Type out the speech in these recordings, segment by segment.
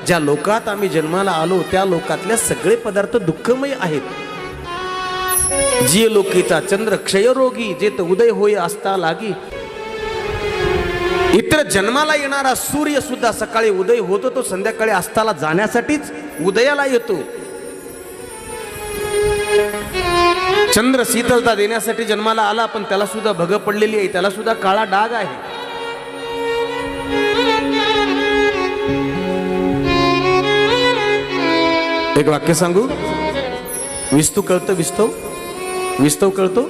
ज्या लोकात आम्ही जन्माला आलो त्या लोकातल्या सगळे पदार्थ दुःखमय आहेत. जी लोकीचा चंद्र क्षयरोगी जेत उदय होय असता लागी. इतर जन्माला येणारा सूर्य सुद्धा सकाळी उदय होतो तो संध्याकाळी अस्ताला जाण्यासाठीच उदयाला येतो. चंद्र शीतलता देण्यासाठी जन्माला आला पण त्याला सुद्धा भग पडलेली आहे, त्याला सुद्धा काळा डाग आहे. एक वाक्य सांगू. विस्तू कळतं विस्तव, विस्तव कळतो.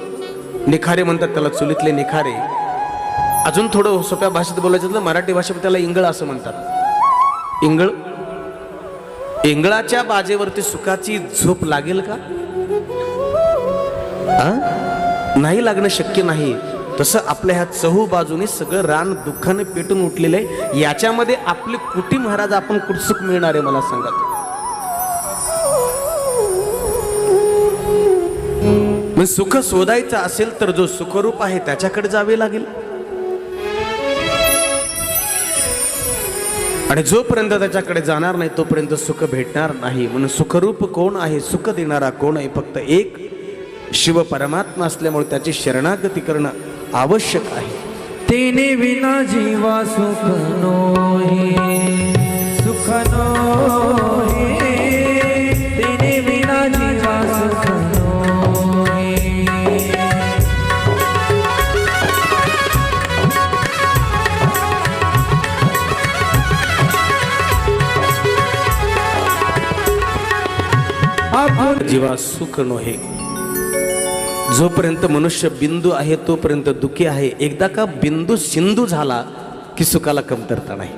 निखारे म्हणतात त्याला, चुलीतले निखारे. अजून थोडं सोप्या भाषेत बोलायचं तर मराठी भाषेत त्याला इंगळ असं म्हणतात. इंगळ. इंगळाच्या बाजेवरती सुखाची झोप लागेल का? नाही लागणं शक्य नाही. तसं आपल्या ह्या चहू बाजूने सगळं रान दुःखाने पेटून उठलेलं आहे. याच्यामध्ये आपले कुटी महाराज आपण कुठं सुख मिळणार आहे मला सांगा. मग सुख शोधायचं असेल तर जो सुखरूप आहे त्याच्याकडे जावे लागेल. आणि जोपर्यंत त्याच्याकडे जाणार नाही तोपर्यंत सुख भेटणार नाही. म्हणून सुखरूप कोण आहे, सुख देणारा कोण आहे? फक्त एक शिव परमात्मा असल्यामुळे त्याची शरणागती करणं आवश्यक आहे. तेने विना जीवा सुख नोहे, सुख नोहे. तेने विना जीवा सुख नोहे. जीवा सुख नोहे. जोपर्यंत मनुष्य बिंदू आहे तोपर्यंत दुःखी आहे. एकदा का बिंदू सिंधू झाला की सुखाला कमतरता नाही.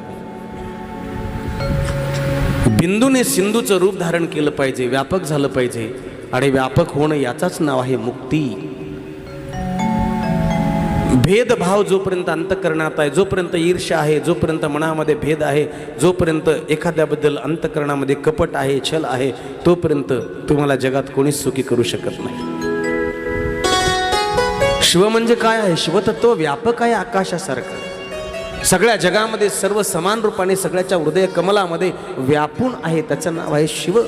बिंदूने सिंधूचं रूप धारण केलं पाहिजे, व्यापक झालं पाहिजे. आणि व्यापक होणं याचाच नाव आहे मुक्ती. भेदभाव जोपर्यंत अंतःकरणात आहे, जोपर्यंत ईर्ष्या आहे, जोपर्यंत मनामध्ये भेद आहे, जोपर्यंत एखाद्याबद्दल अंतःकरणामध्ये कपट आहे, छल आहे, तोपर्यंत तुम्हाला जगात कोणीच सुखी करू शकत नाही. शिव म्हणजे काय आहे? शिवतत्व व्यापक आहे आकाशासारखं. सगळ्या जगामध्ये सर्व समान रूपाने सगळ्याच्या हृदय कमलामध्ये व्यापून आहे. त्याचं नाव आहे शिव.